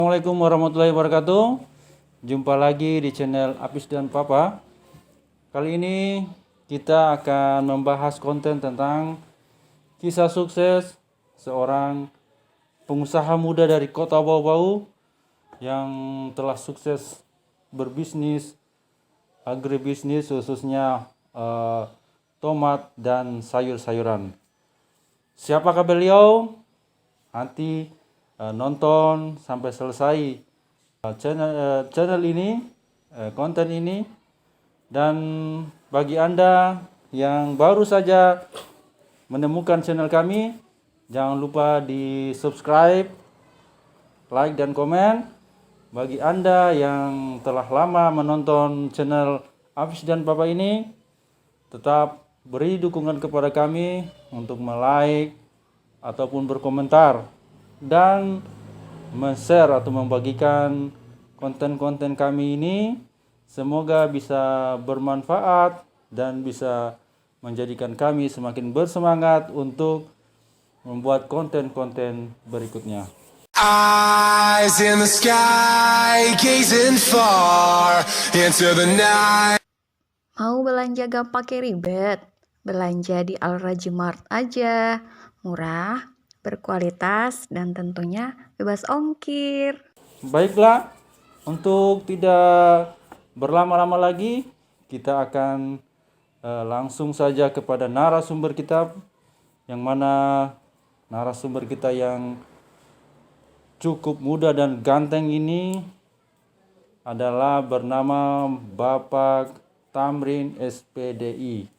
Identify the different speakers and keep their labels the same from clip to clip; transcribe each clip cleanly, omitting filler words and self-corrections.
Speaker 1: Assalamualaikum warahmatullahi wabarakatuh. Jumpa lagi di channel Apis dan Papa. Kali ini kita akan membahas konten tentang kisah sukses seorang pengusaha muda dari Kota Bau-Bau yang telah sukses berbisnis agribisnis, khususnya tomat dan sayur-sayuran. Siapakah beliau? Nanti nonton sampai selesai channel ini, konten ini. Dan bagi Anda yang baru saja menemukan channel kami, jangan lupa di subscribe, like dan komen. Bagi Anda yang telah lama menonton channel Apis dan Papa ini, tetap beri dukungan kepada kami untuk like ataupun berkomentar dan share atau membagikan konten-konten kami ini. Semoga bisa bermanfaat dan bisa menjadikan kami semakin bersemangat untuk membuat konten-konten berikutnya.
Speaker 2: Eyes in the sky, gazing far into the night.
Speaker 3: Mau belanja gak pakai ribet? Belanja di Al-Rajimart aja. Murah, berkualitas, dan tentunya bebas ongkir.
Speaker 1: Baiklah, untuk tidak berlama-lama lagi, kita akan langsung saja kepada narasumber kita, yang mana narasumber kita yang cukup muda dan ganteng ini adalah bernama Bapak Tamrin SPDI.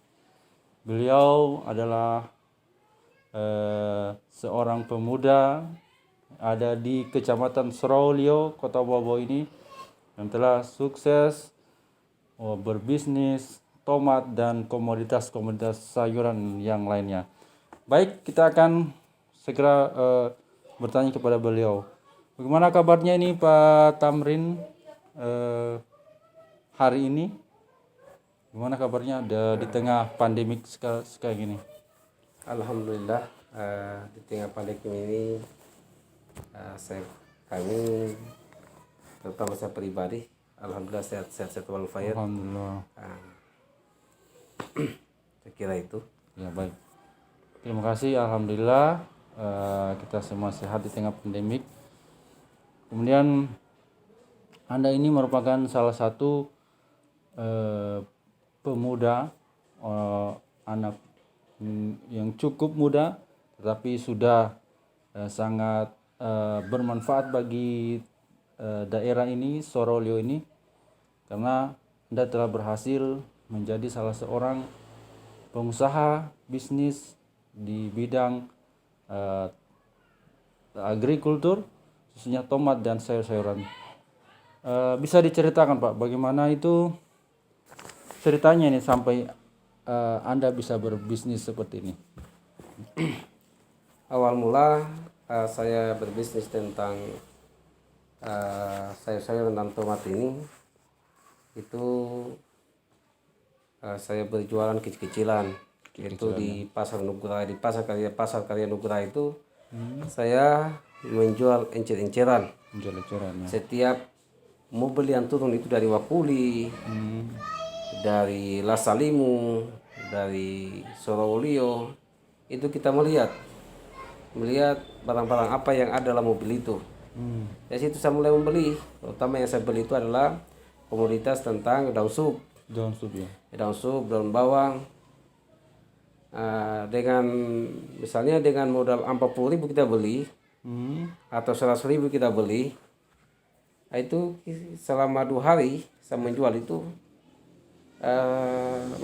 Speaker 1: Beliau adalah seorang pemuda ada di Kecamatan Sorowolio, Kota Bau-Bau ini, yang telah sukses berbisnis tomat dan komoditas-komoditas sayuran yang lainnya. Baik, kita akan segera bertanya kepada beliau. Bagaimana kabarnya ini Pak Tamrin hari ini? Gimana kabarnya di tengah pandemik sekarang ini?
Speaker 4: Alhamdulillah, di tengah pandemi ini kami terutama saya pribadi alhamdulillah sehat walafiat.
Speaker 1: Alhamdulillah.
Speaker 4: Saya kira itu.
Speaker 1: Ya, baik. Terima kasih, alhamdulillah kita semua sehat di tengah pandemik. Kemudian Anda ini merupakan salah satu pemuda, anak yang cukup muda tetapi sudah sangat bermanfaat bagi daerah ini, Sorowolio ini, karena Anda telah berhasil menjadi salah seorang pengusaha bisnis di bidang agrikultur, khususnya tomat dan sayur-sayuran. Bisa diceritakan Pak, bagaimana itu ceritanya ini sampai Anda bisa berbisnis seperti ini?
Speaker 4: Awal mula saya berbisnis tentang sayur-sayuran dan tomat ini itu saya berjualan kecil-kecilan. Itu di Pasar Nugra, di Pasar Karya Nugra itu saya menjual encer-enceran.
Speaker 1: Jalan-jalan ya.
Speaker 4: Setiap mobil yang turun itu dari Wakuli, dari Lasalimu, dari Sorowolio, itu kita melihat barang-barang apa yang ada dalam mobil itu. Dari situ saya mulai membeli. Terutama yang saya beli itu adalah komoditas tentang daun sup.
Speaker 1: Daun sup ya.
Speaker 4: Daun sup, daun bawang. Dengan misalnya dengan modal 40.000 kita beli, atau 100.000 kita beli. Itu selama 2 hari saya menjual itu.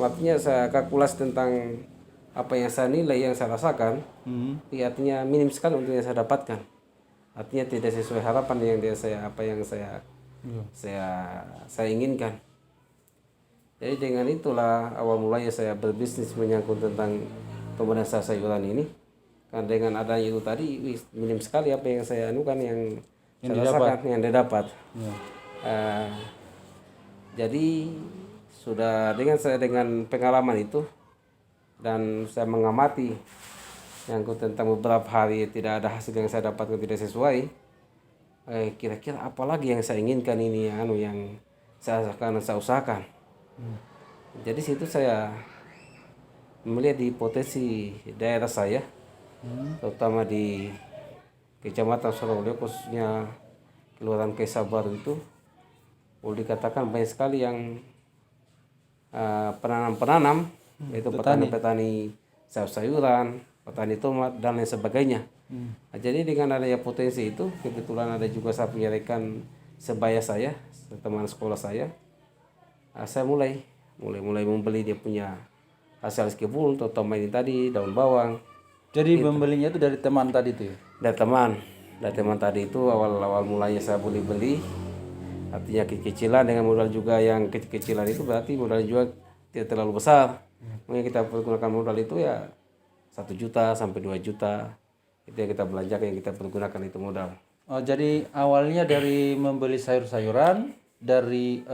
Speaker 4: Artinya saya kalkulasi tentang apa yang saya nilai, yang saya rasakan, artinya minim sekali untuk yang saya dapatkan. Artinya tidak sesuai harapan yang saya inginkan. Jadi dengan itulah awal mulanya saya berbisnis menyangkut tentang pembuatan sayuran ini. Karena dengan adanya itu tadi minim sekali apa yang saya anukan, yang saya rasakan, yang didapat.
Speaker 1: Ya.
Speaker 4: Jadi sudah dengan pengalaman itu dan saya mengamati yang tentang beberapa hari tidak ada hasil yang saya dapatkan tidak sesuai, kira-kira apa lagi yang saya inginkan ini yang saya usahakan. Jadi situ saya melihat di potensi daerah saya, terutama di Kecamatan Sorowali, khususnya Kelurahan Kaisa Baru itu, boleh dikatakan banyak sekali yang penanam-penanam, yaitu petani-petani sayur-sayuran, petani tomat dan lain sebagainya. Nah, jadi dengan adanya potensi itu, kebetulan ada juga saya punya rekan sebaya saya, teman sekolah saya mulai membeli dia punya hasil kebun, terutama ini tadi daun bawang.
Speaker 1: Jadi pembelinya itu dari teman tadi itu ya?
Speaker 4: Dari teman tadi itu awal mulanya saya beli, artinya kecil-kecilan dengan modal juga yang kecil-kecilan itu berarti modal juga tidak terlalu besar. Mungkin kita pergunakan modal itu ya 1 juta sampai 2 juta itu yang kita belanjakan, yang kita pergunakan itu modal.
Speaker 1: Oh, jadi awalnya dari membeli sayur-sayuran dari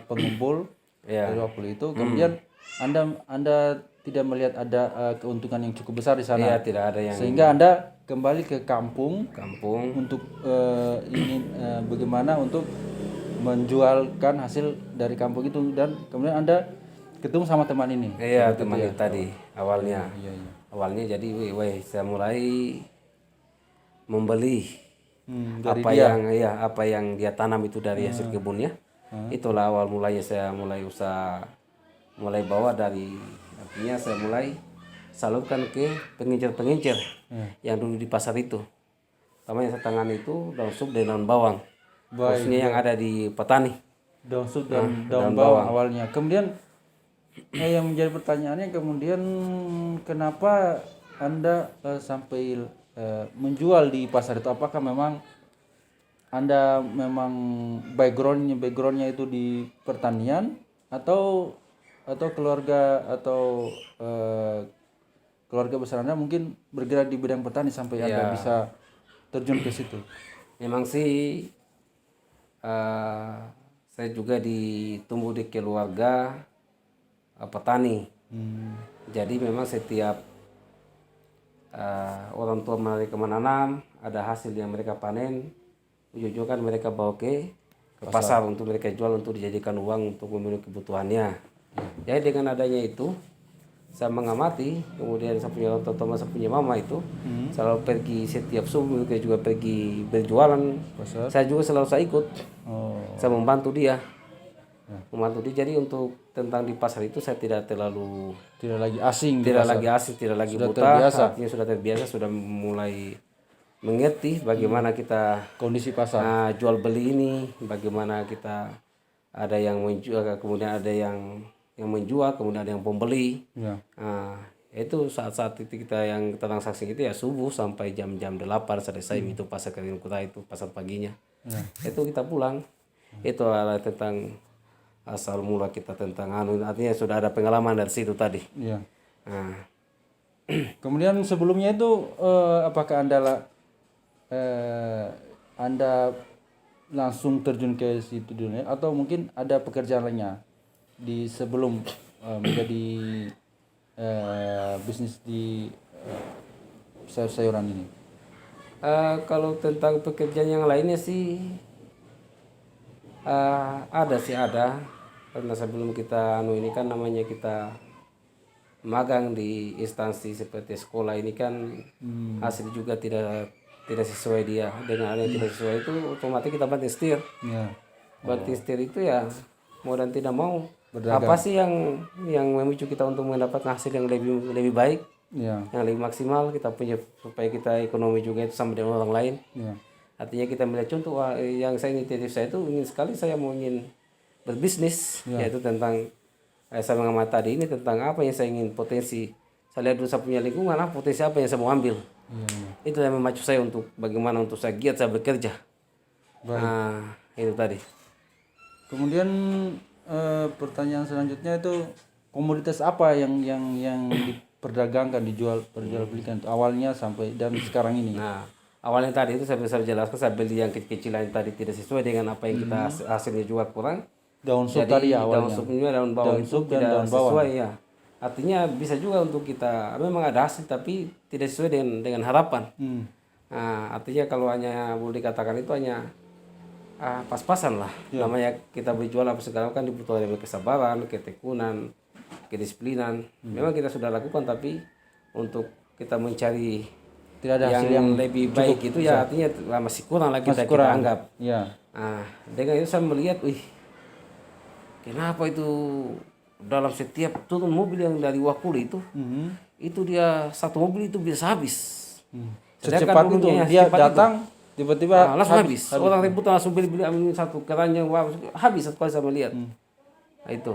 Speaker 1: pengumpul
Speaker 4: Ya.
Speaker 1: dari waktu itu, kemudian Anda tidak melihat ada keuntungan yang cukup besar di sana.
Speaker 4: Iya, tidak ada yang
Speaker 1: Sehingga Anda kembali ke kampung
Speaker 4: kampung.
Speaker 1: untuk ingin bagaimana untuk menjualkan hasil dari kampung itu, dan kemudian Anda ketemu sama teman ini.
Speaker 4: Iya, teman itu tadi awalnya.
Speaker 1: Iya.
Speaker 4: Awalnya jadi saya mulai membeli
Speaker 1: Dari
Speaker 4: apa yang dia tanam itu dari hasil kebunnya. Itulah awal mulanya saya mulai usaha, mulai bawa dari, artinya saya mulai salurkan ke pengincar-pengincar yang dulu di pasar itu. Pertama yang saya tangani itu daun sup dan daun bawang, khususnya yang ada di petani.
Speaker 1: Daun sup dan daun bawang awalnya. Kemudian yang menjadi pertanyaannya kemudian kenapa Anda sampai menjual di pasar itu? Apakah memang Anda memang backgroundnya itu di pertanian, atau keluarga keluarga besar Anda mungkin bergerak di bidang petani sampai Anda bisa terjun ke situ?
Speaker 4: Memang sih saya juga tumbuh di keluarga petani. Jadi memang setiap orang tua mereka menanam, ada hasil yang mereka panen, ujung-ujung kan mereka bawa ke pasar untuk mereka jual, untuk dijadikan uang untuk memenuhi kebutuhannya. Jadi dengan adanya itu saya mengamati, kemudian saya punya orang tua, saya punya mama itu selalu pergi setiap subuh, mereka juga pergi berjualan. Saya juga selalu saya ikut, saya membantu dia. Jadi untuk tentang di pasar itu saya tidak
Speaker 1: lagi asing,
Speaker 4: tidak lagi buta, artinya sudah terbiasa, sudah mulai mengerti bagaimana kita
Speaker 1: kondisi pasar,
Speaker 4: jual beli ini, bagaimana kita ada yang menjual, kemudian ada yang menjual, kemudian ada yang pembeli. Itu saat-saat itu kita yang transaksi itu ya subuh sampai jam-jam 8 selesai itu pasar Kering Kota, itu pasar paginya. Itu kita pulang. Itu adalah tentang asal mula kita tentang artinya sudah ada pengalaman dari situ tadi.
Speaker 1: Iya. Kemudian sebelumnya itu apakah Anda langsung terjun ke situ dunia, atau mungkin ada pekerjaan lainnya di sebelum menjadi bisnis di sayur-sayuran ini?
Speaker 4: Kalau tentang pekerjaan yang lainnya sih ada. Karena sebelum kita ini kan namanya kita magang di instansi seperti sekolah ini kan hasil juga tidak sesuai dia. Dengan ada yang tidak sesuai itu otomatis kita banting setir. Banting setir itu ya mau dan tidak mau. Apa sih yang memicu kita untuk mendapatkan hasil yang lebih baik, yang lebih maksimal kita punya, supaya kita ekonomi juga itu sama dengan orang lain. Artinya kita melihat contoh yang saya inisiatif saya itu ingin sekali, saya mau ingin berbisnis, yaitu tentang saya mengamati tadi ini tentang apa yang saya ingin, potensi saya lihat dulu, saya punya lingkungan, potensi apa yang saya mau ambil. Itu yang memacu saya untuk bagaimana untuk saya giat saya bekerja. Itu tadi.
Speaker 1: Kemudian pertanyaan selanjutnya itu komoditas apa yang diperdagangkan, perjualbelikan awalnya sampai dan sekarang ini?
Speaker 4: Awalnya tadi itu saya bisa jelaskan, saya beli yang kecil-kecilan tadi tidak sesuai dengan apa yang kita hasilnya juga kurang.
Speaker 1: Daun sup
Speaker 4: Jadi
Speaker 1: tadi awalnya.
Speaker 4: daun supnya, daun bawang itu tidak sesuai ya. Artinya bisa juga untuk kita memang ada hasil tapi tidak sesuai dengan harapan. Nah, artinya kalau hanya boleh dikatakan itu hanya pas-pasan lah. Namanya kita berjual apa segala kan dibutuhkan dengan kesabaran, ketekunan, kedisiplinan. Memang kita sudah lakukan, tapi untuk kita mencari
Speaker 1: Tidak ada hasil yang
Speaker 4: lebih baik itu ya artinya masih kurang lah kita anggap.
Speaker 1: Ya.
Speaker 4: Nah, dengan itu saya melihat, wih, kenapa itu dalam setiap turun mobil yang dari Wakuli itu dia satu mobil itu bisa habis.
Speaker 1: Secepat itu dia datang tiba-tiba
Speaker 4: langsung habis. Orang rebutan langsung beli ambil satu keranjang, wah, habis satu kali saya melihat. Nah, itu.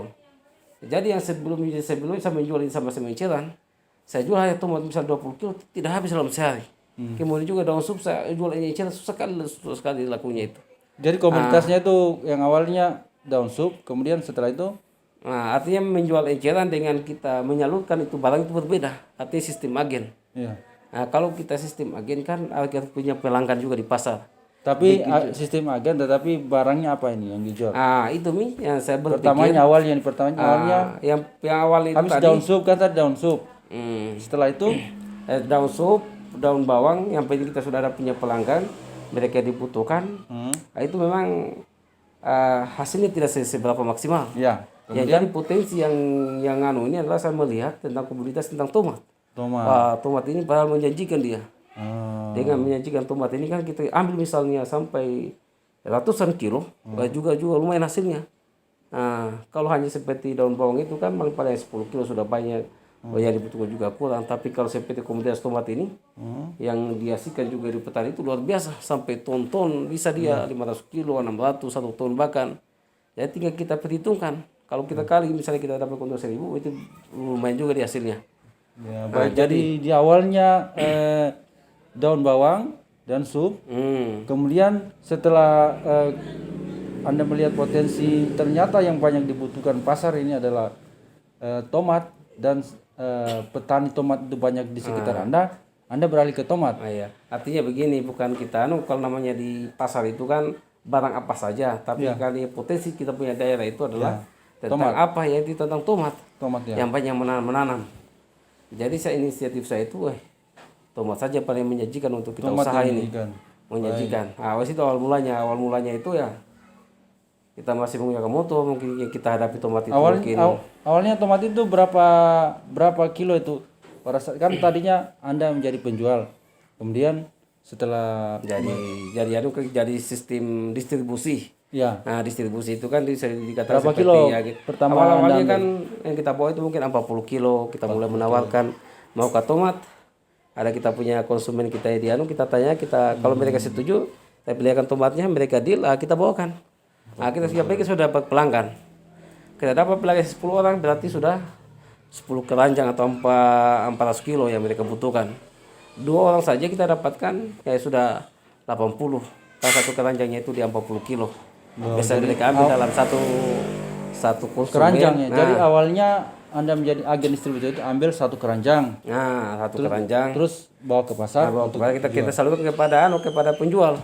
Speaker 4: Jadi yang sebelumnya saya menjual ini sama semenceran, saya jual hanya tomat misal 20 kilo tidak habis dalam sehari. Kemudian juga daun sup saya jual ini susah sekali lakunya itu.
Speaker 1: Jadi komunitasnya itu yang awalnya daun sup, kemudian setelah itu
Speaker 4: Nah, artinya menjual eceran dengan kita menyalurkan itu barang itu berbeda. Artinya sistem agen.
Speaker 1: ya.
Speaker 4: Nah, kalau kita sistem agen kan kita punya pelanggan juga di pasar.
Speaker 1: Tapi sistem agen tetapi barangnya apa ini yang dijual?
Speaker 4: Ah, itu Mi yang saya berpikir.
Speaker 1: Pertamanya awalnya
Speaker 4: yang awal itu
Speaker 1: habis
Speaker 4: tadi
Speaker 1: daun sup kan tadi daun sup. Setelah itu
Speaker 4: daun sup, daun bawang, yang penting kita sudah ada punya pelanggan, mereka dibutuhkan. Nah, itu memang hasilnya tidak seberapa maksimal.
Speaker 1: ya.
Speaker 4: Yang jadi potensi yang anu ini adalah saya melihat tentang komoditas tentang tomat. Tomat ini padahal menjanjikan dia. Dengan menjanjikan tomat ini kan kita ambil misalnya sampai ratusan kilo, juga lumayan hasilnya. Nah, kalau hanya seperti daun bawang itu kan paling 10 kilo sudah banyak. Yang dibutuhkan juga kurang. Tapi kalau seperti komoditas tomat ini, yang dihasilkan juga di petani itu luar biasa. Sampai ton-ton bisa dia 500 kilo, 600, 1 ton bahkan. Jadi tinggal kita perhitungkan. Kalau kita kali misalnya kita dapat keuntungan 1.000, itu lumayan juga di hasilnya.
Speaker 1: Ya, baik. Jadi di awalnya daun bawang dan sup. Kemudian setelah Anda melihat potensi, ternyata yang banyak dibutuhkan pasar ini adalah tomat dan petani tomat itu banyak di sekitar Anda beralih ke tomat.
Speaker 4: Iya. Artinya begini, bukan kita kalau namanya di pasar itu kan barang apa saja, tapi kali potensi kita punya daerah itu adalah tentang apa ya, itu tentang tomat. Yang banyak menanam. Jadi inisiatif saya itu tomat saja paling menjanjikan untuk kita usaha ini. Menjanjikan. Awal itu awal mulanya itu ya kita masih menggunakan motor, mungkin kita hadapi tomat itu
Speaker 1: awalnya tomat itu berapa kilo itu? Kan tadinya Anda menjadi penjual. Kemudian setelah
Speaker 4: jadi sistem distribusi.
Speaker 1: Ya.
Speaker 4: Nah, distribusi itu kan bisa dikatakan
Speaker 1: berapa
Speaker 4: seperti
Speaker 1: kilo
Speaker 4: pertama awalnya kan yang kita bawa itu mungkin 40 kilo. Kita mulai menawarkan mau ke tomat. Ada kita punya konsumen kita kita tanya, kalau mereka setuju, kita pilihkan tomatnya, mereka deal, kita bawakan. Nah, kita sudah dapat pelanggan. Kita dapat pelanggan 10 orang, berarti sudah 10 keranjang atau 400 kilo yang mereka butuhkan. 2 orang saja kita dapatkan sudah 80. Kalau satu keranjangnya itu di 40 kilo. Biasa mereka ambil dalam satu konsumen.
Speaker 1: Keranjangnya. Jadi awalnya Anda menjadi agen distributor itu ambil satu keranjang.
Speaker 4: Nah, satu keranjang.
Speaker 1: Terus bawa ke pasar.
Speaker 4: Kita salurkan kepada penjual.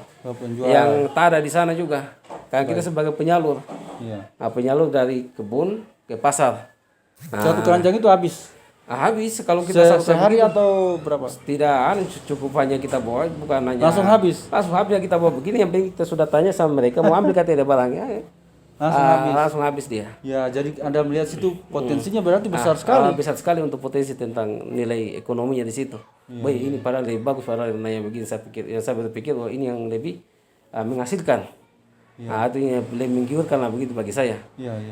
Speaker 4: Yang tak ada di sana juga. Karena kita sebagai penyalur. Nah, penyalur dari kebun ke pasar.
Speaker 1: Satu keranjang itu habis.
Speaker 4: Habis kalau kita
Speaker 1: sehari atau berapa?
Speaker 4: Tidak, cukup hanya kita bawa, bukan hanya
Speaker 1: langsung habis
Speaker 4: kita bawa begini. Yang penting kita sudah tanya sama mereka mau ambil kata ada barangnya, langsung habis dia.
Speaker 1: Ya, jadi Anda melihat situ potensinya berarti besar sekali.
Speaker 4: Besar sekali untuk potensi tentang nilai ekonominya di situ. Ini padahal lebih bagus, padahal nanya begini saya berpikir bahwa ini yang lebih menghasilkan. Artinya lebih menggiurkan lah begitu bagi saya.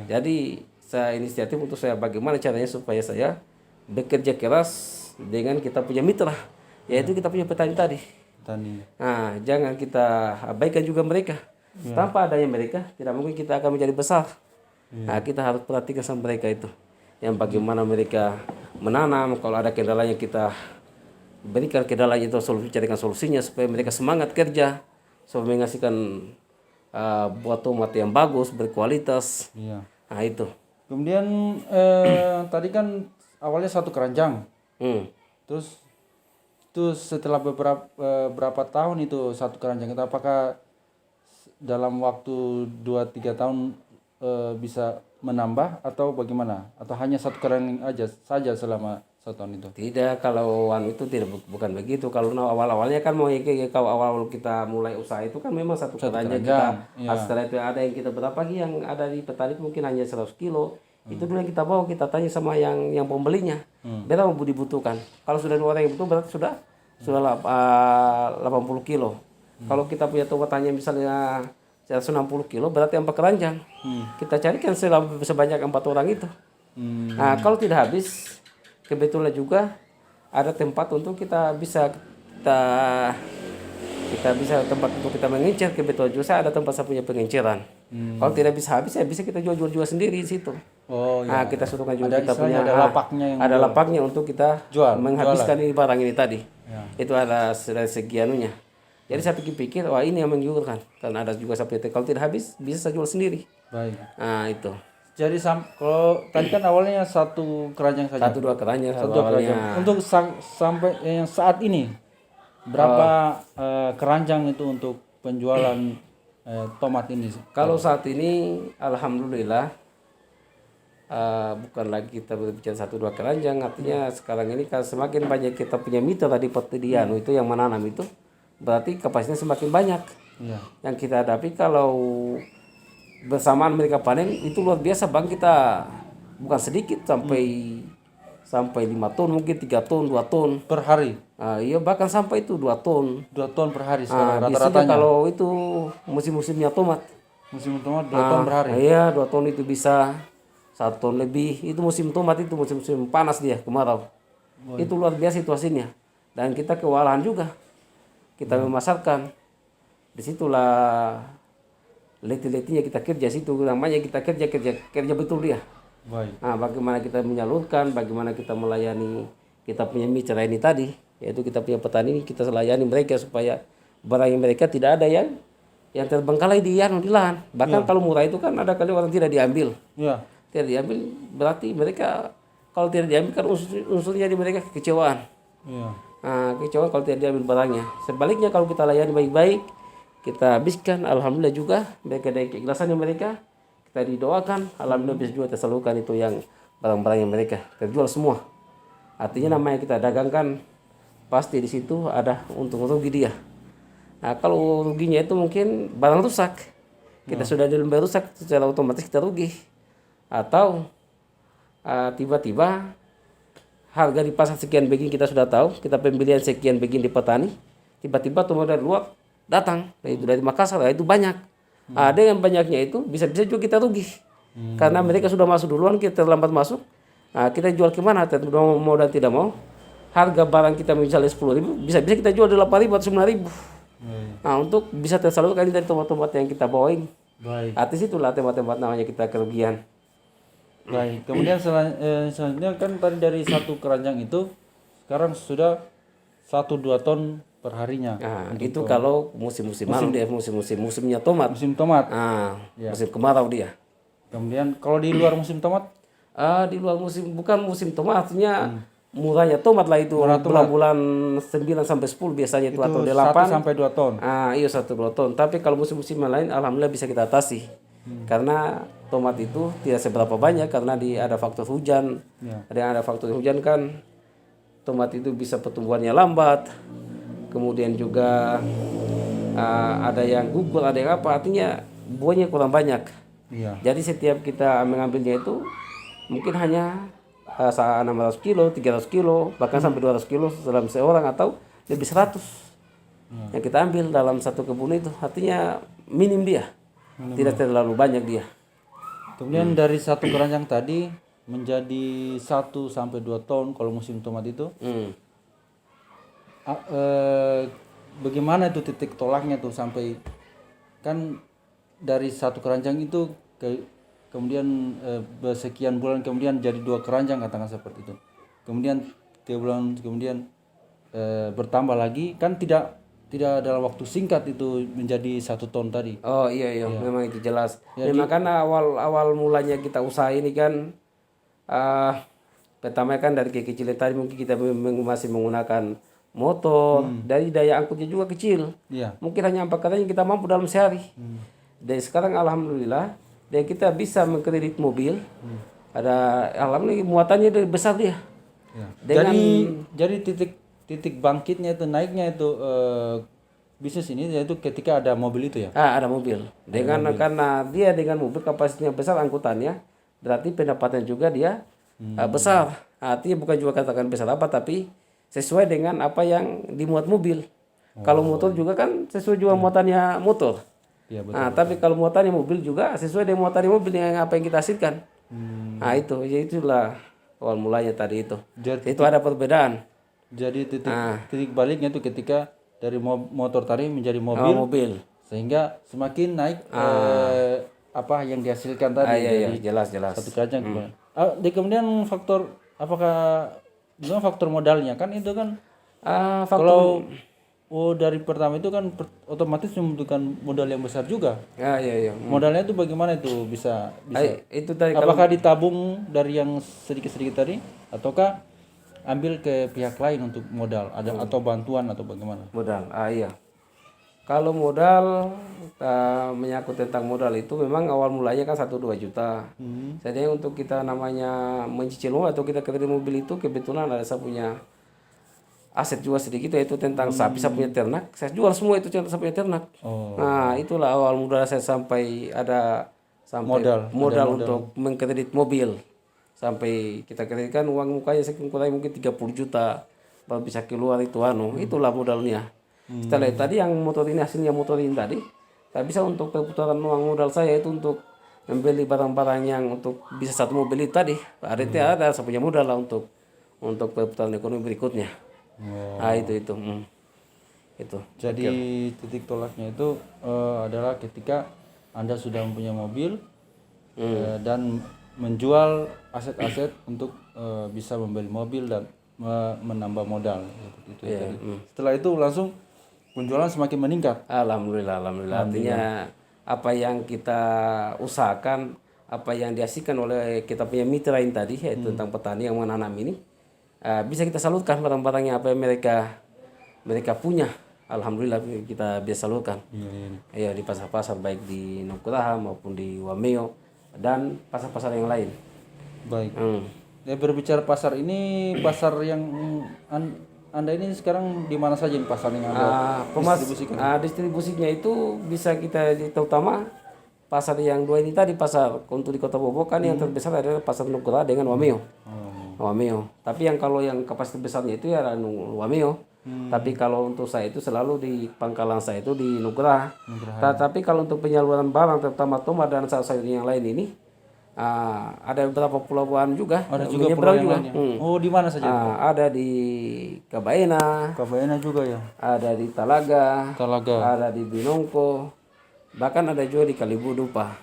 Speaker 4: Jadi saya inisiatif untuk saya bagaimana caranya supaya saya bekerja keras dengan kita punya mitra, yaitu kita punya petani tadi. Nah, jangan kita abaikan juga mereka. Tanpa adanya mereka, tidak mungkin kita akan menjadi besar. Nah, kita harus perhatikan sama mereka itu. Yang bagaimana mereka menanam, kalau ada kendalanya kita berikan kendalanya itu, carikan solusinya supaya mereka semangat kerja, supaya menghasilkan buah tomat yang bagus, berkualitas. Nah, itu.
Speaker 1: Kemudian tadi kan awalnya satu keranjang, terus setelah berapa tahun itu satu keranjang itu, apakah dalam waktu 2-3 tahun bisa menambah atau bagaimana? Atau hanya satu keranjang saja selama 1 ton itu?
Speaker 4: Tidak, kalau itu tidak bukan begitu. Kalau awal-awalnya kan kalau awal kita mulai usaha itu kan memang satu keranjang kita.
Speaker 1: iya.
Speaker 4: Setelah itu ada yang kita berapa lagi yang ada di petani mungkin hanya 100 kilo. Itu dulu yang kita bawa, kita tanya sama yang pembelinya. Berapa mau dibutuhkan? Kalau sudah dua orang yang butuh berarti sudah 80 kilo. Kalau kita punya tomat hanya misalnya 160 kilo berarti 4 keranjang. Kita carikan sebanyak 4 orang itu. Nah, kalau tidak habis, kebetulan juga ada tempat untuk kita bisa tempat untuk kita mengincar. Kebetulan juga saya ada tempat saya punya pengincaran. Kalau tidak bisa habis, ya bisa kita jual sendiri di situ.
Speaker 1: Oh iya.
Speaker 4: Nah, kita suruhkan juga
Speaker 1: Ada
Speaker 4: kita punya
Speaker 1: ada lapaknya yang
Speaker 4: ada lapaknya untuk kita menghabiskan ini barang ini tadi.
Speaker 1: Ya.
Speaker 4: Itu ada segi anunya. Jadi saya pikir-pikir, wah ini yang menggiurkan. Karena ada juga sapi kalau tidak habis bisa saya jual sendiri.
Speaker 1: Baik.
Speaker 4: Nah, itu.
Speaker 1: Jadi kalau tadi kan awalnya 1 keranjang saja.
Speaker 4: 1-2 keranjang
Speaker 1: Satu keranjang. Untuk sampai yang saat ini berapa keranjang itu untuk penjualan tomat ini?
Speaker 4: Kalau saat ini alhamdulillah bukan lagi kita berbicara 1-2 keranjang, artinya sekarang ini kan semakin banyak kita punya mitra tadi petirdian itu yang menanam itu berarti kapasitasnya semakin banyak.
Speaker 1: Iya.
Speaker 4: Yang kita hadapi kalau bersamaan mereka panen itu luar biasa bang, kita bukan sedikit sampai 5 ton mungkin 3 ton 2 ton
Speaker 1: Per hari?
Speaker 4: iya bahkan sampai itu 2 ton
Speaker 1: 2 ton per hari sekarang
Speaker 4: biasanya
Speaker 1: rata-ratanya?
Speaker 4: kalau itu musim-musimnya tomat
Speaker 1: Musim tomat 2 ton per hari?
Speaker 4: iya 2 ton itu bisa 1 ton lebih. Itu musim tomat, itu musim panas dia kemarau. Itu luar biasa situasinya. Dan kita kewalahan juga. Kita memasarkan. Disitulah letih-letihnya kita kerja situ. Namanya kita kerja betul dia.
Speaker 1: Baik.
Speaker 4: Nah, bagaimana kita menyalurkan, bagaimana kita melayani kita punya mitra ini tadi, yaitu kita punya petani, kita layani mereka supaya barang mereka tidak ada yang terbengkalai di lahan. Bahkan kalau murah itu kan ada kali orang tidak diambil.
Speaker 1: Iya.
Speaker 4: Tidak diambil berarti mereka kalau tidak diambil kan unsurnya di mereka kekecewaan.
Speaker 1: Iya.
Speaker 4: Nah, kekecewaan kalau tidak diambil barangnya. Sebaliknya kalau kita layani baik-baik, kita habiskan, alhamdulillah juga mereka dari keikhlasannya mereka, kita didoakan, alhamdulillah bisa juga tersalurkan itu yang barang-barang yang mereka terjual semua. Artinya namanya kita dagangkan pasti di situ ada untung rugi dia. Nah, kalau ruginya itu mungkin barang rusak. Kita sudah di lembar rusak, secara otomatis kita rugi. Atau tiba-tiba harga di pasar sekian begini kita sudah tahu, kita pembelian sekian begini di petani, tiba-tiba tomat dari luar datang, itu dari Makassar, itu banyak. Dengan banyaknya itu bisa-bisa juga kita rugi. Karena mereka sudah masuk duluan, kita terlambat masuk. Kita jual kemana? Mau dan tidak mau. Harga barang kita misalnya 10.000, bisa-bisa kita jual 8.000 atau 9.000. Nah, untuk bisa tersalurkan dari tomat-tomat yang kita bawain.
Speaker 1: Baik.
Speaker 4: Artis itulah tempat-tempat namanya kita kerugian.
Speaker 1: Baik. Kemudian selanjutnya kan tadi dari 1 keranjang itu sekarang sudah 1-2 ton per harinya.
Speaker 4: Nah, itu kalau musim-musim dia musimnya tomat.
Speaker 1: Musim tomat.
Speaker 4: Musim kemarau dia.
Speaker 1: Kemudian kalau di luar musim tomat?
Speaker 4: Di luar musim, bukan musim tomat, artinya murahnya tomat lah itu. Bulan-bulan 9 sampai 10 biasanya itu atau 8
Speaker 1: sampai 2 ton.
Speaker 4: Iya 1-2 ton. Tapi kalau musim-musim yang lain alhamdulillah bisa kita atasi. Karena tomat itu tidak seberapa banyak karena ada faktor hujan. Ada faktor hujan kan tomat itu bisa pertumbuhannya lambat. Kemudian juga ada yang gugur, ada yang apa, artinya buahnya kurang banyak.
Speaker 1: Iya.
Speaker 4: Jadi setiap kita mengambilnya itu mungkin hanya 600 kilo, 300 kilo, bahkan sampai 200 kilo dalam seorang atau lebih 100 yang kita ambil dalam satu kebun itu. Artinya minim dia, tidak terlalu banyak dia.
Speaker 1: Kemudian dari 1 keranjang tadi menjadi 1 sampai 2 ton kalau musim tomat itu. Bagaimana itu titik tolaknya tuh sampai kan dari 1 keranjang itu kemudian sekian bulan kemudian jadi 2 keranjang katakan seperti itu. Kemudian 3 bulan kemudian bertambah lagi kan tidak dalam waktu singkat itu menjadi 1 ton tadi.
Speaker 4: Oh iya memang itu jelas. Memang karena awal mulanya kita usaha ini kan pertama kan dari kekecilan tadi mungkin kita masih menggunakan motor, dari daya angkutnya juga kecil. Mungkin hanya 4 keranjang kita mampu dalam sehari. Dan sekarang alhamdulillah dan kita bisa mengkredit mobil. Ada alhamdulillah muatannya besar dia.
Speaker 1: Ya.
Speaker 4: Dengan
Speaker 1: Jadi titik bangkitnya itu naiknya itu bisnis ini yaitu ketika ada mobil itu ya.
Speaker 4: ada mobil. Karena dia dengan mobil kapasitasnya besar angkutannya, berarti pendapatan juga dia besar. Artinya bukan juga katakan besar apa, tapi sesuai dengan apa yang dimuat mobil. Kalau motor juga kan sesuai juga muatannya motor.
Speaker 1: Iya betul.
Speaker 4: Nah, tapi kalau muatannya mobil juga sesuai dengan muatannya mobil yang apa yang kita hasilkan. Nah itu, ya itulah awal mulanya tadi itu. Itu ada perbedaan.
Speaker 1: Jadi titik baliknya itu ketika dari motor tadi menjadi mobil,
Speaker 4: Mobil.
Speaker 1: sehingga semakin naik apa yang dihasilkan tadi
Speaker 4: Iya,
Speaker 1: dari
Speaker 4: jelas.
Speaker 1: satu keranjang kemudian. Di kemudian faktor apakah gimana faktor modalnya kan itu kan kalau dari pertama itu kan otomatis membutuhkan modal yang besar juga.
Speaker 4: Iya.
Speaker 1: Modalnya itu bagaimana itu bisa
Speaker 4: Itu tadi
Speaker 1: apakah ditabung dari yang sedikit-sedikit tadi ataukah ambil ke pihak lain untuk modal atau bantuan atau bagaimana?
Speaker 4: modal. Iya. Kalau modal menyangkut tentang modal itu memang awal mulanya kan 1-2 juta. Jadi untuk kita namanya mencicil mobil atau kita kredit mobil itu kebetulan ada saya punya aset juga sedikit yaitu tentang sapi, saya punya ternak. Saya jual semua itu saya punya ternak. Nah, itulah awal modal saya sampai modal untuk mengkredit mobil. Sampai kita kreditkan uang mukanya kurang mungkin 30 juta baru bisa keluar itu itulah modalnya. Setelah itu tadi yang motor ini hasilnya motor ini tadi saya bisa untuk perputaran uang modal saya itu untuk membeli barang-barang yang untuk bisa satu mobil itu tadi. Artinya ada saya punya modal lah untuk perputaran ekonomi berikutnya. Itu. Itu.
Speaker 1: Jadi titik tolaknya itu adalah ketika Anda sudah mempunyai mobil dan menjual aset-aset untuk bisa membeli mobil dan menambah modal. Itu tadi. Setelah itu langsung penjualan semakin meningkat.
Speaker 4: Alhamdulillah. Artinya apa yang kita usahakan, apa yang dihasilkan oleh kita punya mitra ini tadi yaitu tentang petani yang menanam ini bisa kita salurkan barang-barangnya apa yang mereka punya. Alhamdulillah kita bisa salurkan. Iya di pasar-pasar baik di Nugraha maupun di Wameo dan pasar-pasar yang lain.
Speaker 1: Baik. Ya, berbicara pasar ini, pasar yang Anda ini sekarang di mana saja nih pasar yang Anda distribusikan?
Speaker 4: Distribusinya itu bisa kita terutama pasar yang dua ini tadi, pasar untuk di Kota Bobokan yang terbesar adalah pasar Nugraha dengan Wameo. Wameo. Tapi yang kalau yang kapasitas besarnya itu ya Wameo. Tapi kalau untuk saya itu selalu di pangkalan saya itu di Nugraha. Tapi kalau untuk penyaluran barang terutama tomat dan sayur-sayur yang lain ini ada beberapa pulauan juga.
Speaker 1: Ada juga pulau yang lainnya. Oh, di mana saja?
Speaker 4: Ada di Kabaena.
Speaker 1: Kabaena juga ya.
Speaker 4: Ada di Talaga.
Speaker 1: Talaga.
Speaker 4: Ada di Binongko. Bahkan ada juga di Kalibudupa.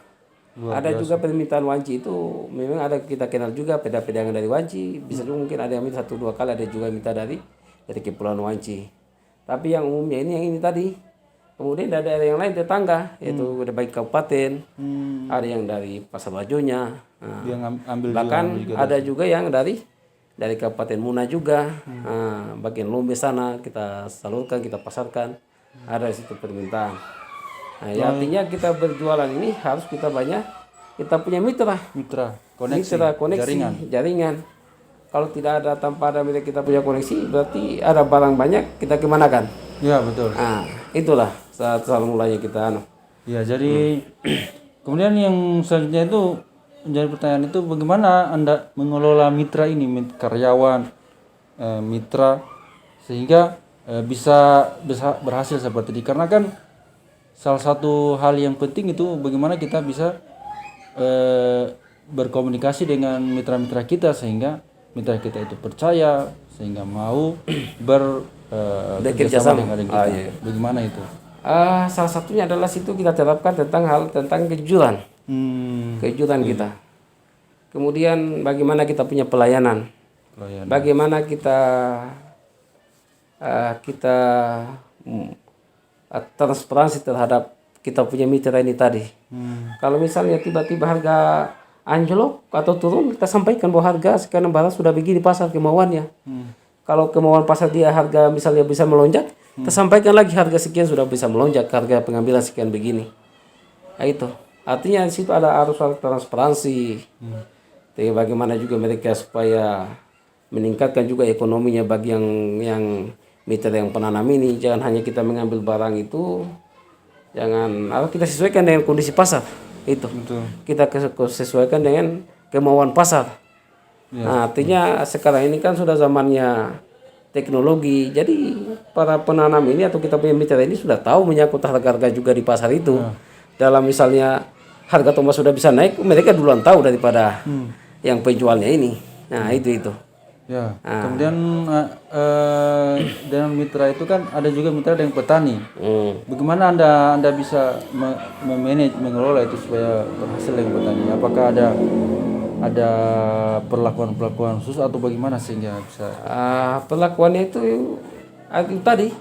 Speaker 4: Ada juga permintaan wanci itu memang ada kita kenal juga peda-pedangan dari wanci. Bisa juga mungkin ada yang minta 1-2 kali, ada juga minta dari Kepulauan Wanci. Tapi yang umumnya ini yang ini tadi. Kemudian ada daerah yang lain tetangga, yaitu ada baik kabupaten, ada yang dari Pasar Bajonya, bahkan ada juga yang dari Kabupaten Muna juga, bagian Lombe sana kita salurkan, kita pasarkan, ada di situ permintaan. Nah, ya artinya kita berjualan ini harus kita punya mitra, koneksi, jaringan. Kalau tidak ada tanpa ada mitra kita punya koneksi, berarti ada barang banyak kita kemanakan.
Speaker 1: Ya betul.
Speaker 4: Itulah saat mulanya kita
Speaker 1: Ya jadi kemudian yang selanjutnya itu menjadi pertanyaan itu bagaimana Anda mengelola mitra ini, karyawan, mitra sehingga bisa berhasil seperti ini. Karena kan salah satu hal yang penting itu bagaimana kita bisa berkomunikasi dengan mitra-mitra kita sehingga mitra kita itu percaya sehingga mau bekerjasama dengan kita. Bagaimana itu?
Speaker 4: Salah satunya adalah situ kita terapkan tentang kejujuran, kejujuran kita. Kemudian bagaimana kita punya pelayanan. Bagaimana kita transparansi terhadap kita punya mitra ini tadi. Kalau misalnya tiba-tiba harga anjlok atau turun, kita sampaikan bahwa harga sekarang barang sudah begini pasar kemauannya. Kalau kemauan pasar dia harga misalnya bisa melonjak, kita sampaikan lagi harga sekian sudah bisa melonjak, harga pengambilan sekian begini. Nah, itu artinya di situ harus transparansi. Jadi bagaimana juga mereka supaya meningkatkan juga ekonominya bagi yang mitra yang penanam ini. Jangan hanya kita mengambil barang itu, jangan kita sesuaikan dengan kondisi pasar itu.
Speaker 1: Betul.
Speaker 4: Kita sesuaikan dengan kemauan pasar. Nah, artinya sekarang ini kan sudah zamannya teknologi. Jadi para penanam ini atau kita punya mitra ini sudah tahu menyangkut harga-harga juga di pasar itu. Dalam misalnya harga tomat sudah bisa naik, mereka duluan tahu daripada yang penjualnya ini. Nah, itu.
Speaker 1: Ya. Kemudian dengan mitra itu kan ada juga mitra dengan petani. Bagaimana Anda bisa memanage, mengelola itu supaya berhasil dengan petani? Apakah ada perlakuan khusus atau bagaimana sehingga bisa
Speaker 4: Perlakuannya itu tadi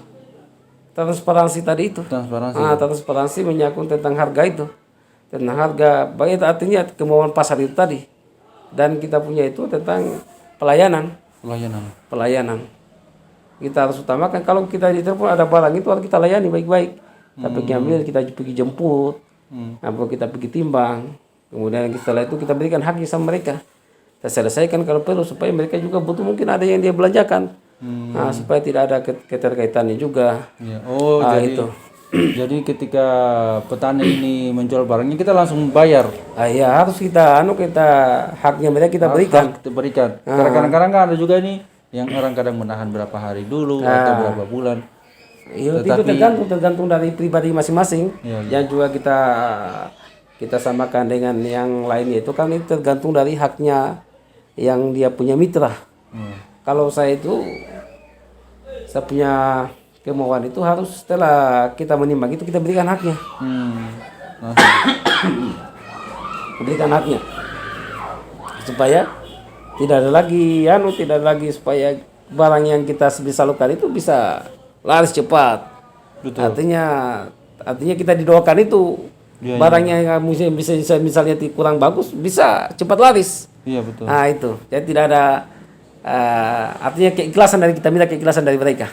Speaker 4: transparansi tadi itu.
Speaker 1: transparansi?
Speaker 4: Transparansi menyangkut tentang harga itu. Tentang harga, baik artinya kemauan pasar itu tadi. Dan kita punya itu tentang pelayanan. Kita harus utamakan kalau kita di telepon ada barang itu harus kita layani baik-baik. Kita pergi ambil, kita pergi jemput, atau kita pergi timbang. Kemudian setelah itu kita berikan haknya sama mereka. Kita selesaikan kalau perlu supaya mereka juga butuh, mungkin ada yang dia belanjakan. Nah, supaya tidak ada keterkaitannya juga.
Speaker 1: Ya. Oh, jadi
Speaker 4: itu.
Speaker 1: Jadi ketika petani ini menjual barangnya kita langsung bayar.
Speaker 4: Ya harus kita haknya mereka kita berikan.
Speaker 1: Kita berikan. Karena kadang-kadang kan ada juga nih yang orang kadang menahan berapa hari dulu atau berapa bulan.
Speaker 4: Iya, itu tergantung dari pribadi masing-masing. Yang juga kita samakan dengan yang lainnya itu kan itu tergantung dari haknya yang dia punya mitra. Kalau saya punya kemauan itu harus setelah kita menimbang itu kita berikan haknya. Berikan haknya supaya tidak ada lagi supaya barang yang kita bisa lakukan itu bisa laris cepat.
Speaker 1: Betul.
Speaker 4: Artinya kita didoakan itu barang yang bisa misalnya kurang bagus bisa cepat laris.
Speaker 1: Iya, betul.
Speaker 4: Nah, itu. Jadi tidak ada artinya keikhlasan dari kita, minta keikhlasan dari mereka.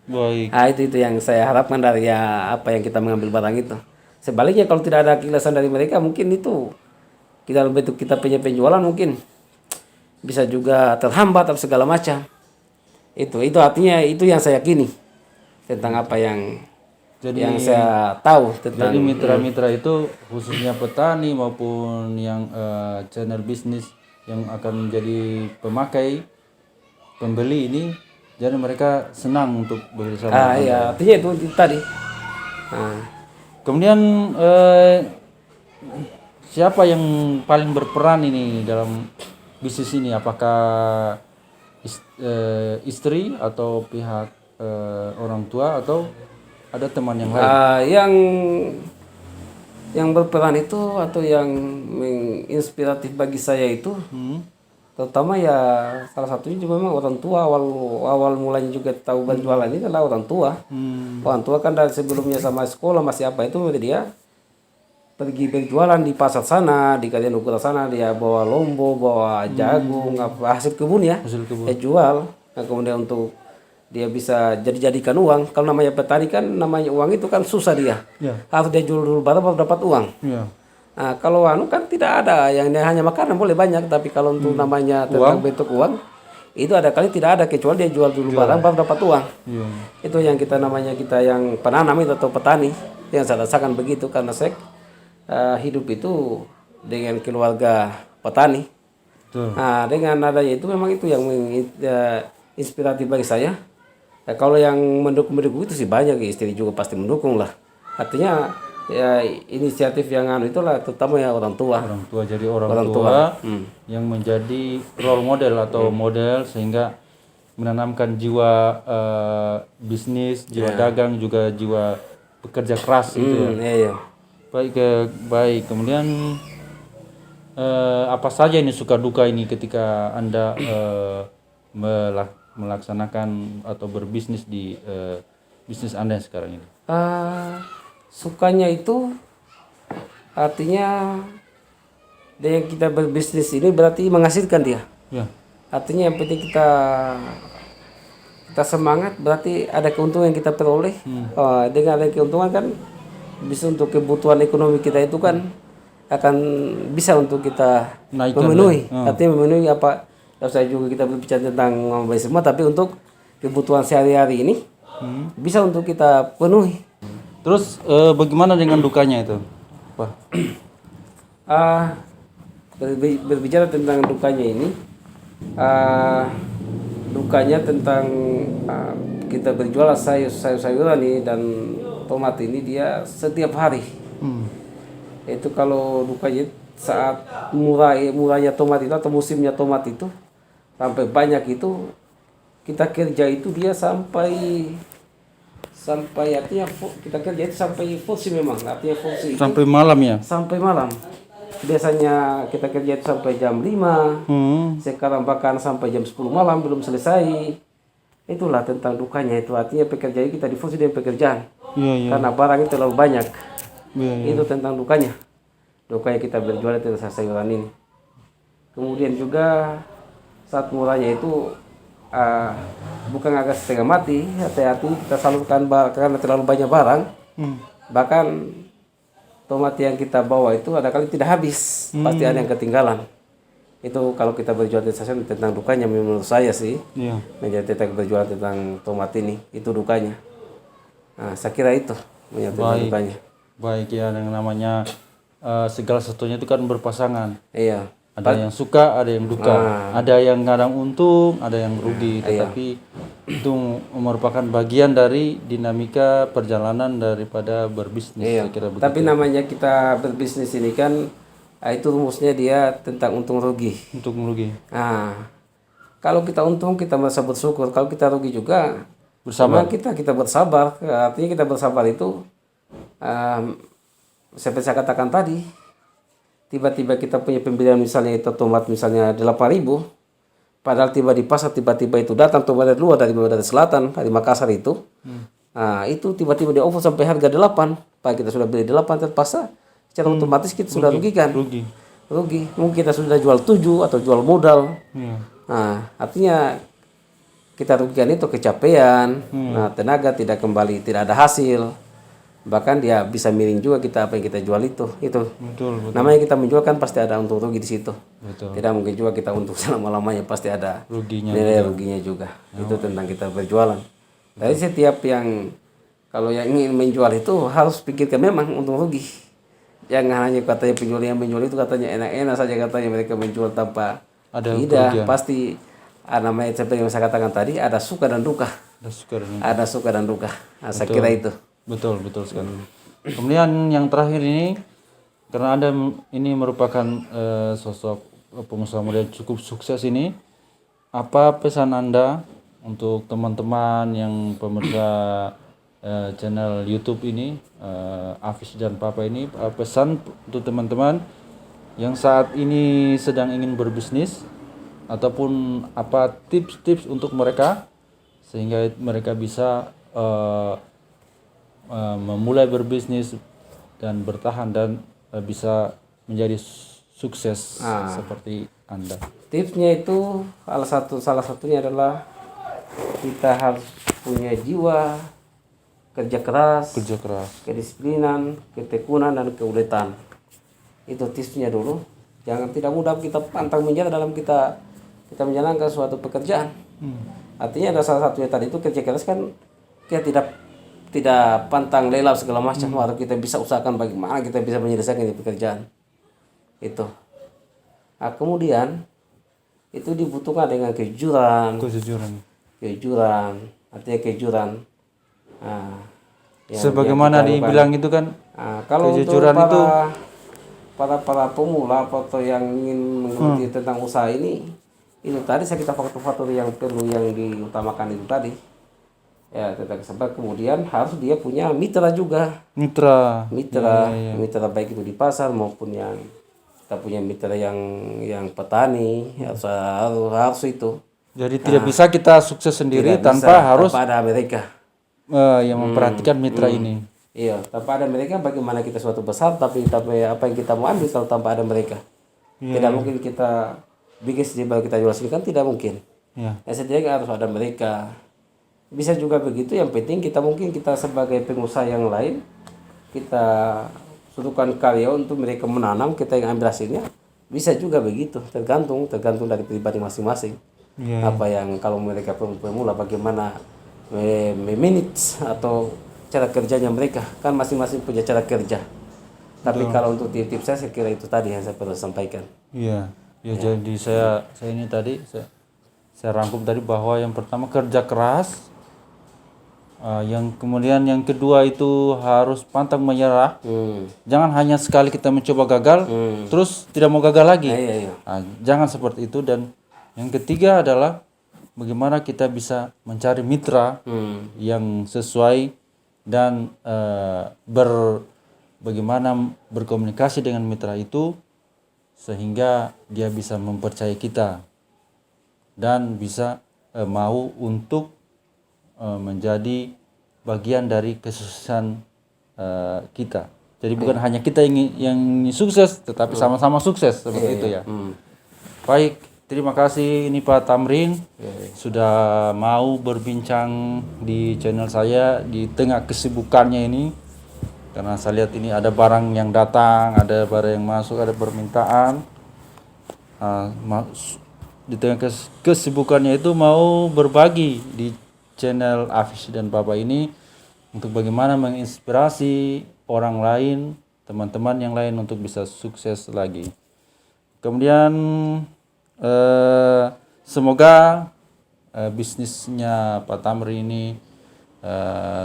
Speaker 1: Baik.
Speaker 4: Nah, itu yang saya harapkan dari apa yang kita mengambil barang itu. Sebaliknya kalau tidak ada keikhlasan dari mereka, mungkin itu kita bentuk kita punya penjualan mungkin bisa juga terhambat atau segala macam. Itu artinya itu yang saya yakini tentang apa yang saya tahu tentang.
Speaker 1: Jadi mitra-mitra itu khususnya petani maupun yang channel bisnis yang akan menjadi pemakai pembeli ini, jadi mereka senang untuk bekerjasama.
Speaker 4: Iya, artinya itu tadi.
Speaker 1: Kemudian siapa yang paling berperan ini dalam bisnis ini? Apakah istri atau pihak orang tua atau ada teman yang lain?
Speaker 4: Yang berperan itu atau yang menginspiratif bagi saya itu, terutama ya salah satunya juga memang orang tua. Awal mulanya juga tahu berjualan ini adalah orang tua. Orang tua kan dari sebelumnya sama sekolah masih apa itu dia pergi berjualan di pasar sana, di Kalian Ukura sana, dia bawa lombok, bawa jagung, hasil kebun ya, dia jual. Nah, kemudian untuk dia bisa jadikan uang. Kalau namanya petani kan namanya uang itu kan susah dia. Harus dia jual dulu baru dapat uang. Nah, kalau kan tidak ada yang hanya makanan boleh banyak, tapi kalau untuk namanya tentang bentuk uang itu ada kali tidak ada kecuali dia jual dulu barang baru dapat uang. Itu yang kita yang penanam itu atau petani yang saya rasakan begitu karena saya hidup itu dengan keluarga petani. Nah, dengan adanya itu memang itu yang inspiratif bagi saya. Ya, kalau yang mendukung itu sih banyak, istri juga pasti mendukung lah. Artinya ya inisiatif yang itulah terutama ya orang tua.
Speaker 1: Jadi orang tua yang menjadi role model atau model sehingga menanamkan jiwa bisnis, jiwa dagang juga jiwa bekerja keras gitu ya. Baik. Kemudian apa saja ini suka duka ini ketika Anda melaksanakan atau berbisnis di bisnis Anda sekarang ini?
Speaker 4: Sukanya itu artinya dengan kita berbisnis ini berarti menghasilkan dia. Artinya yang penting kita semangat berarti ada keuntungan yang kita peroleh. Dengan ada keuntungan kan bisa untuk kebutuhan ekonomi kita itu kan akan bisa untuk kita memenuhi. Artinya memenuhi apa tidak usah juga kita berbicara tentang ngomong semua, tapi untuk kebutuhan sehari-hari ini bisa untuk kita penuhi.
Speaker 1: Terus bagaimana dengan dukanya itu, Pak?
Speaker 4: Berbicara tentang dukanya ini, dukanya tentang kita berjual sayur-sayuran ini dan tomat ini dia setiap hari. Itu kalau dukanya saat murahnya tomat itu atau musimnya tomat itu sampai banyak itu, kita kerja itu dia sampai artinya kita kerja itu sampai full sih, memang artinya full sih
Speaker 1: Sampai malam ya?
Speaker 4: sampai malam. Biasanya kita kerja itu sampai jam 5, sekarang bahkan sampai jam 10 malam belum selesai. Itulah tentang dukanya itu, artinya pekerjaan kita difusi dengan pekerjaan.
Speaker 1: Iya.
Speaker 4: Karena barang itu terlalu banyak.
Speaker 1: Iya.
Speaker 4: Itu tentang dukanya. Dukanya kita berjual itu sayuran ini. Kemudian juga saat murahnya itu bukan agak setengah mati, hati-hati kita salurkan karena terlalu banyak barang. Bahkan tomat yang kita bawa itu ada kali tidak habis, pasti ada yang ketinggalan. Itu kalau kita berjual di stasiun tentang dukanya menurut saya sih.
Speaker 1: Iya.
Speaker 4: Menjadi kita berjual tentang tomat ini, itu dukanya. Nah, saya kira itu tentang dukanya.
Speaker 1: Baik ya, yang namanya segala sesuatunya itu kan berpasangan.
Speaker 4: Iya.
Speaker 1: Ada yang suka, ada yang duka. Ada yang kadang untung, ada yang rugi. Tetapi itu merupakan bagian dari dinamika perjalanan daripada berbisnis.
Speaker 4: Iya.
Speaker 1: Saya kira begitu.
Speaker 4: Tapi namanya kita berbisnis ini kan, itu rumusnya dia tentang untung rugi.
Speaker 1: Untuk merugi.
Speaker 4: Nah, kalau kita untung kita merasa bersyukur, kalau kita rugi juga
Speaker 1: Bersabar.
Speaker 4: memang kita bersabar. Artinya kita bersabar itu seperti saya katakan tadi, tiba-tiba kita punya pembelian misalnya itu tomat misalnya 8.000, padahal tiba di pasar tiba-tiba itu datang tomat dari luar, dari selatan, dari Makassar itu. Nah, itu tiba-tiba di offer sampai harga 8. Pak, kita sudah beli 8 terpaksa secara otomatis kita sudah rugikan. Rugi. Mungkin kita sudah jual 7 atau jual modal. Nah, artinya kita rugikan itu kecapean, nah, tenaga tidak kembali, tidak ada hasil. Bahkan dia bisa miring juga kita apa yang kita jual itu.
Speaker 1: Betul.
Speaker 4: Namanya kita menjual kan pasti ada untung rugi di situ.
Speaker 1: Betul.
Speaker 4: Tidak mungkin juga kita untung selama-lamanya, pasti ada
Speaker 1: Ruginya
Speaker 4: nilai ruginya juga. Itu tentang kita berjualan. Jadi setiap yang kalau yang ingin menjual itu harus pikirkan memang untung rugi. Jangan hanya katanya penjual yang menjual itu katanya enak-enak saja katanya mereka menjual tanpa
Speaker 1: Ada
Speaker 4: tidak,
Speaker 1: kerugian.
Speaker 4: pasti namanya seperti yang saya katakan tadi, ada suka dan duka. Ada suka dan duka. Nah, saya kira itu.
Speaker 1: Betul sekali. Kemudian yang terakhir ini, karena Anda ini merupakan sosok pengusaha muda yang cukup sukses ini, apa pesan Anda untuk teman-teman yang pemirsa channel YouTube ini, Afis dan Papa ini, pesan untuk teman-teman yang saat ini sedang ingin berbisnis, ataupun apa tips-tips untuk mereka sehingga mereka bisa memulai berbisnis dan bertahan dan bisa menjadi sukses seperti Anda.
Speaker 4: Tipsnya itu salah satunya adalah kita harus punya jiwa kerja keras, kedisiplinan, ketekunan dan keuletan. Itu tipsnya dulu. Jangan tidak mudah kita pantang menyerah dalam kita menjalankan suatu pekerjaan. Artinya ada salah satunya tadi itu kerja keras kan, kita tidak pantang lelah segala macam. Harus kita bisa usahakan bagaimana kita bisa menyelesaikan di pekerjaan itu. Nah, kemudian itu dibutuhkan dengan kejujuran. Artinya kejujuran. Nah,
Speaker 1: sebagaimana dibilang itu kan,
Speaker 4: kalau
Speaker 1: kejujuran
Speaker 4: untuk
Speaker 1: itu
Speaker 4: para pemula atau yang ingin mengikuti tentang usaha ini, itu tadi saya kita faktor-faktor yang perlu yang diutamakan itu tadi. Ya, tentang sebab kemudian harus dia punya mitra juga. Mitra baik itu di pasar maupun yang kita punya mitra yang petani, harus itu.
Speaker 1: Jadi tidak bisa kita sukses sendiri tanpa
Speaker 4: ada mereka
Speaker 1: yang memperhatikan mitra ini.
Speaker 4: Iya, tanpa ada mereka bagaimana kita suatu besar, tapi apa yang kita mau ambil kalau tanpa ada mereka. Tidak mungkin kita bikin sendiri baru kita jual sendiri, kan tidak mungkin. Ya, setidaknya harus ada mereka. Bisa juga begitu, yang penting kita sebagai pengusaha yang lain, kita suruhkan karya untuk mereka menanam, kita yang ambil hasilnya, bisa juga begitu, tergantung dari pribadi masing-masing.
Speaker 1: Iya.
Speaker 4: Apa yang kalau mereka pemula bagaimana manage atau cara kerjanya mereka, kan masing-masing punya cara kerja. Tapi kalau untuk tips saya kira itu tadi yang saya perlu sampaikan.
Speaker 1: Iya. Ya, jadi saya ini tadi saya rangkum tadi bahwa yang pertama kerja keras, yang kemudian yang kedua itu harus pantang menyerah. Jangan hanya sekali kita mencoba gagal, terus tidak mau gagal lagi.
Speaker 4: Iya.
Speaker 1: Nah, jangan seperti itu. Dan yang ketiga adalah bagaimana kita bisa mencari mitra yang sesuai dan bagaimana berkomunikasi dengan mitra itu sehingga dia bisa mempercayai kita dan bisa mau untuk menjadi bagian dari kesuksesan kita. Jadi bukan hanya kita yang sukses, tetapi sama-sama sukses seperti itu ya. Baik, terima kasih ini Pak Tamrin sudah mau berbincang di channel saya di tengah kesibukannya ini. Karena saya lihat ini ada barang yang datang, ada barang yang masuk, ada permintaan. Di tengah kesibukannya itu mau berbagi di channel Afis dan Papa ini untuk bagaimana menginspirasi orang lain, teman-teman yang lain untuk bisa sukses lagi. Kemudian semoga bisnisnya Pak Tamrin ini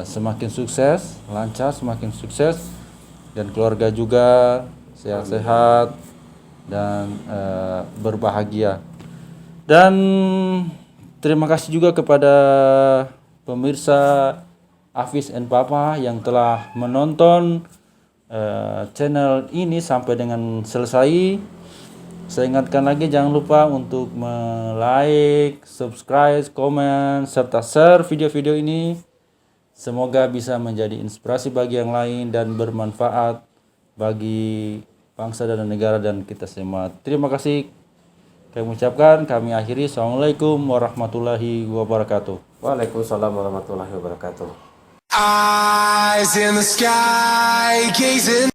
Speaker 1: semakin sukses, lancar, semakin sukses, dan keluarga juga sehat-sehat dan berbahagia. Dan terima kasih juga kepada pemirsa Afis and Papa yang telah menonton channel ini sampai dengan selesai. Saya ingatkan lagi, jangan lupa untuk like, subscribe, komen, serta share video-video ini. Semoga bisa menjadi inspirasi bagi yang lain dan bermanfaat bagi bangsa dan negara dan kita semua. Terima kasih kami ucapkan, kami akhiri. Assalamualaikum warahmatullahi wabarakatuh.
Speaker 4: Waalaikumsalam warahmatullahi wabarakatuh.
Speaker 2: Eyes in the sky, gazing.